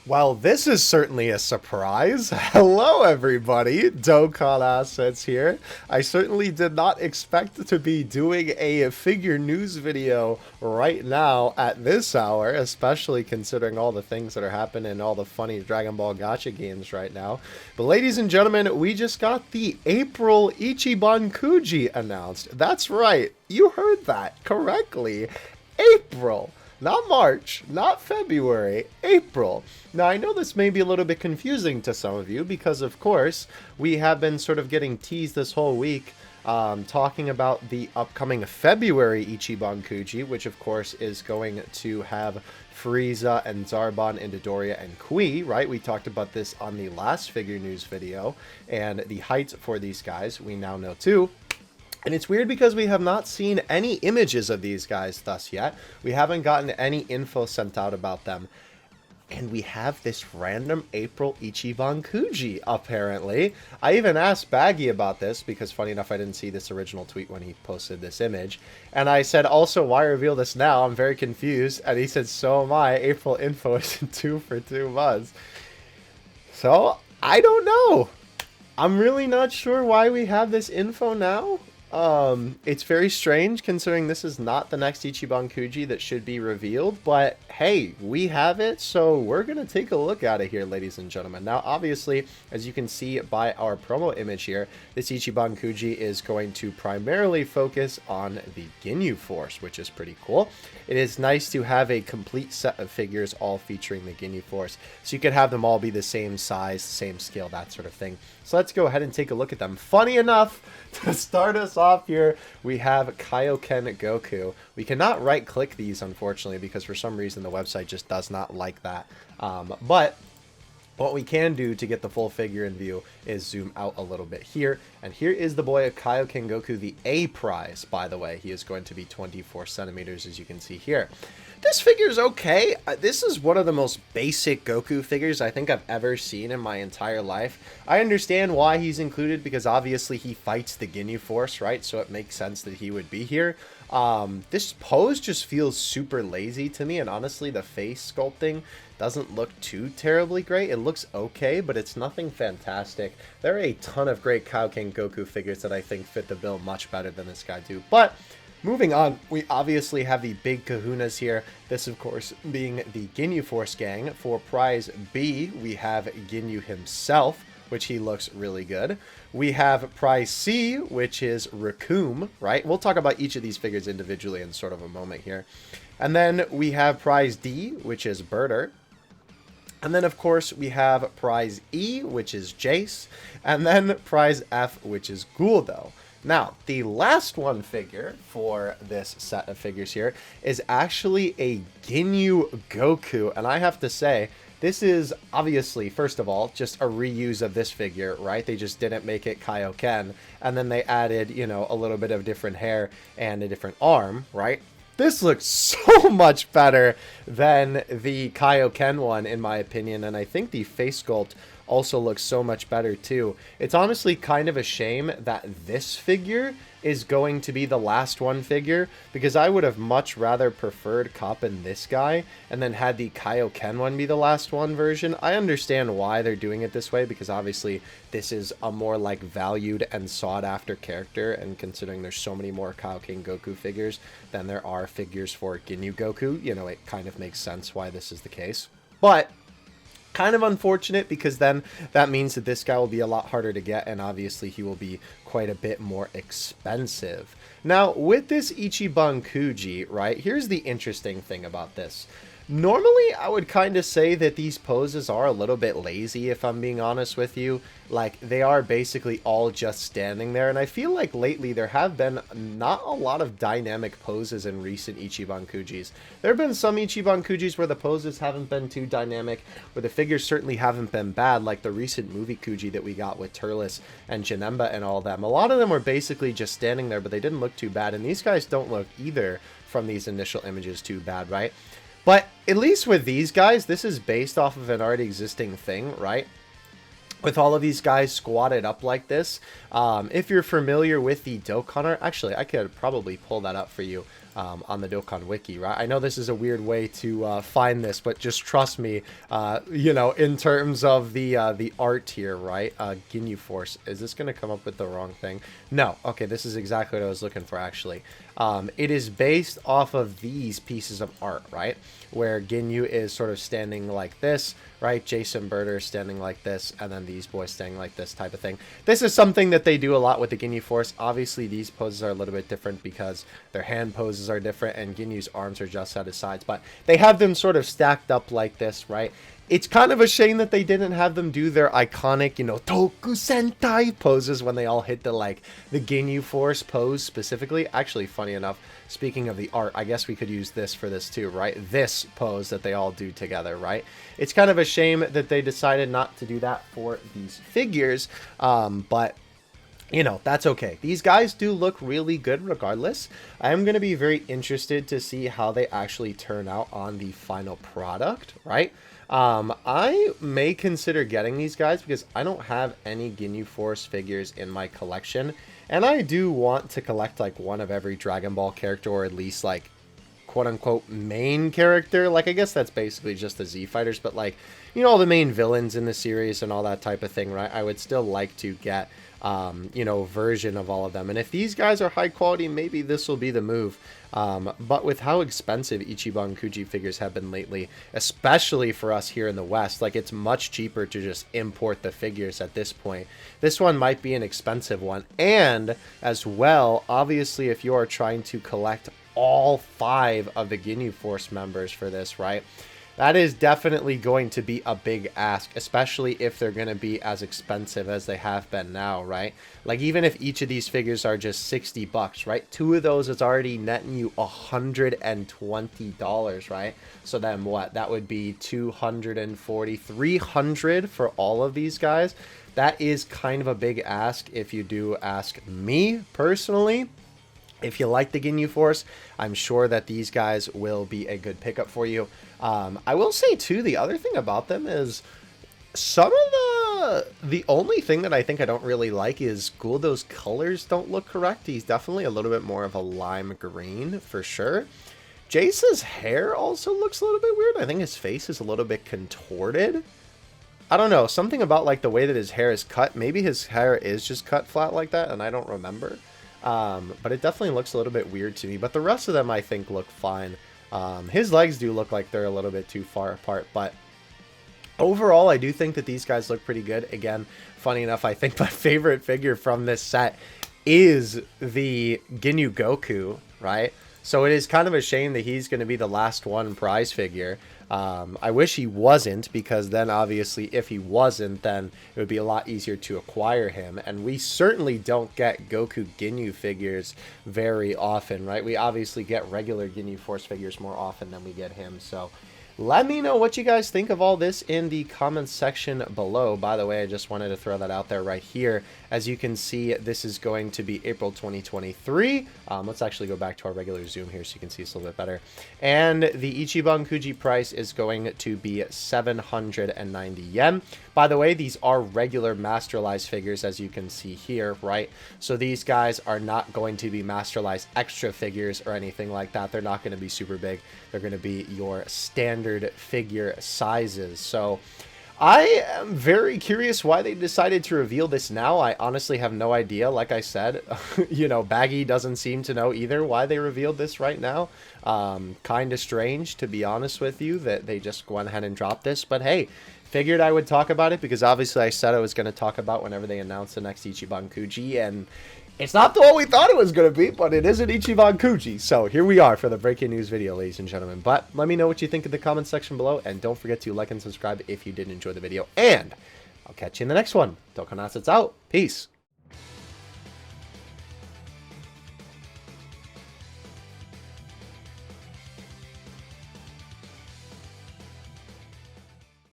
Well, this is certainly a surprise. Hello, everybody. Dokkan Assets here. I certainly did not expect to be doing a figure news video right now at this hour, especially considering all the things that are happening and all the funny Dragon Ball Gacha games right now. But ladies and gentlemen, we just got the April Ichiban Kuji announced. That's right. You heard that correctly. April. Not March, not February, April. Now, I know this may be a little bit confusing to some of you because, of course, we have been sort of getting teased this whole week talking about the upcoming February Ichiban Kuji, which, of course, is going to have Frieza and Zarbon and Dodoria and Kui, right? We talked about this on the last figure news video, and the height for these guys, we now know too. And it's weird because we have not seen any images of these guys thus yet. We haven't gotten any info sent out about them. And we have this random April Ichiban Kuji, apparently. I even asked Baggy about this because, funny enough, I didn't see this original tweet when he posted this image. And I said, also, why reveal this now? I'm very confused. And he said, so am I. April info is in 2 for 2 months. So, I don't know. I'm really not sure why we have this info now. It's very strange considering this is not the next Ichiban Kuji that should be revealed, but hey, we have it, so we're gonna take a look at it here, ladies and gentlemen. Now, obviously, as you can see by our promo image here, this Ichiban Kuji is going to primarily focus on the GINYU Force, which is pretty cool. It is nice to have a complete set of figures all featuring the GINYU Force, so you could have them all be the same size, same scale, that sort of thing. So let's go ahead and take a look at them. Funny enough, to start us off here, we have Kaioken Goku. We cannot right-click these, unfortunately, because for some reason the website just does not like that. But what we can do to get the full figure in view is zoom out a little bit here. And here is the boy of Kaioken Goku, the A prize, by the way. He is going to be 24 centimeters, as you can see here. This figure is okay. This is one of the most basic Goku figures I think I've ever seen in my entire life. I understand why he's included because obviously he fights the GINYU Force, right? So it makes sense that he would be here. This pose just feels super lazy to me, and honestly the face sculpting doesn't look too terribly great. It looks okay, but it's nothing fantastic. There are a ton of great Kaioken Goku figures that I think fit the bill much better than this guy do. But moving on, we obviously have the big kahunas here. This, of course, being the GINYU Force gang. For prize B, we have GINYU himself, which he looks really good. We have prize C, which is Raccoon, right? We'll talk about each of these figures individually in sort of a moment here. And then we have prize D, which is Birder. And then, of course, we have prize E, which is Jace. And then prize F, which is Guldo. Now, the last one figure for this set of figures here is actually a GINYU Goku. And I have to say, this is obviously, first of all, just a reuse of this figure, right? They just didn't make it Kaioken. And then they added, you know, a little bit of different hair and a different arm, right? This looks so much better than the Kaioken one, in my opinion. And I think the face sculpt also looks so much better too. It's honestly kind of a shame that this figure is going to be the last one figure, because I would have much rather preferred copping this guy and then had the Kaioken one be the last one version. I understand why they're doing it this way, because obviously this is a more like valued and sought after character, and considering there's so many more Kaioken Goku figures than there are figures for GINYU Goku, you know, it kind of makes sense why this is the case. But kind of unfortunate, because then that means that this guy will be a lot harder to get, and obviously he will be quite a bit more expensive. Now, with this Ichiban Kuji, right, here's the interesting thing about this. Normally, I would kind of say that these poses are a little bit lazy, if I'm being honest with you. Like, they are basically all just standing there, and I feel like lately there have been not a lot of dynamic poses in recent Ichiban Kujis. There have been some Ichiban Kujis where the poses haven't been too dynamic, where the figures certainly haven't been bad, like the recent movie Kuji that we got with Turles and Janemba and all of them. A lot of them were basically just standing there, but they didn't look too bad, and these guys don't look either from these initial images too bad, right? But at least with these guys, this is based off of an already existing thing, right? With all of these guys squatted up like this. If you're familiar with the Dokkan art, actually, I could probably pull that up for you on the Dokkan Wiki, right? I know this is a weird way to find this, but just trust me, you know, in terms of the art here, right? GINYU Force. Is this going to come up with the wrong thing? No. Okay, this is exactly what I was looking for, actually. It is based off of these pieces of art, right? Where GINYU is sort of standing like this, right? Jason Birder standing like this, and then these boys standing like this type of thing. This is something that they do a lot with the GINYU Force. Obviously, these poses are a little bit different because their hand poses are different, and GINYU's arms are just at his sides. But they have them sort of stacked up like this, right? It's kind of a shame that they didn't have them do their iconic, you know, Toku Sentai poses when they all hit the, like, the GINYU Force pose specifically. Actually, funny enough, speaking of the art, I guess we could use this for this too, right? This pose that they all do together, right? It's kind of a shame that they decided not to do that for these figures, but you know, that's okay. These guys do look really good regardless. I am going to be very interested to see how they actually turn out on the final product, right? I may consider getting these guys because I don't have any GINYU Force figures in my collection. And I do want to collect like one of every Dragon Ball character, or at least like quote-unquote main character. Like, I guess that's basically just the Z Fighters, but like, you know, all the main villains in the series and all that type of thing, right? I would still like to get you know, version of all of them. And if these guys are high quality, maybe this will be the move. But with how expensive Ichiban Kuji figures have been lately, especially for us here in the West, like, it's much cheaper to just import the figures at this point. This one might be an expensive one. And as well, obviously, if you are trying to collect all 5 of the GINYU Force members for this, right? That is definitely going to be a big ask, especially if they're going to be as expensive as they have been now, right? Like, even if each of these figures are just $60, right? 2 of those is already netting you $120, right? So then what? That would be $240, $300 for all of these guys. That is kind of a big ask if you do ask me personally. If you like the GINYU Force, I'm sure that these guys will be a good pickup for you. I will say, too, the other thing about them is some of the only thing that I think I don't really like is Guldo's colors don't look correct. He's definitely a little bit more of a lime green, for sure. Jace's hair also looks a little bit weird. I think his face is a little bit contorted. I don't know. Something about, like, the way that his hair is cut. Maybe his hair is just cut flat like that, and I don't remember. But it definitely looks a little bit weird to me. But the rest of them, I think, look fine. His legs do look like they're a little bit too far apart. But overall, I do think that these guys look pretty good. Again, funny enough, I think my favorite figure from this set is the GINYU Goku, right? So it is kind of a shame that he's going to be the last one prize figure. I wish he wasn't, because then obviously if he wasn't, then it would be a lot easier to acquire him. And we certainly don't get Goku GINYU figures very often, right? We obviously get regular GINYU Force figures more often than we get him. So let me know what you guys think of all this in the comments section below. By the way, I just wanted to throw that out there right here. As you can see, this is going to be April 2023. Let's actually go back to our regular zoom here so you can see this a little bit better. And the Ichiban Kuji price is going to be 790 yen. By the way, these are regular Masterlized figures, as you can see here, right? So these guys are not going to be Masterlized extra figures or anything like that. They're not going to be super big. They're going to be your standard figure sizes. So I am very curious why they decided to reveal this now. I honestly have no idea. Like I said, you know, Baggy doesn't seem to know either why they revealed this right now. Kind of strange, to be honest with you, that they just went ahead and dropped this. But hey, figured I would talk about it because obviously I said I was going to talk about whenever they announce the next Ichiban Kuji, and it's not the one we thought it was going to be, but it is an Ichiban Kuji. So here we are for the breaking news video, ladies and gentlemen. But let me know what you think in the comments section below, and don't forget to like and subscribe if you did enjoy the video, and I'll catch you in the next one. Dokkan Assets out. Peace.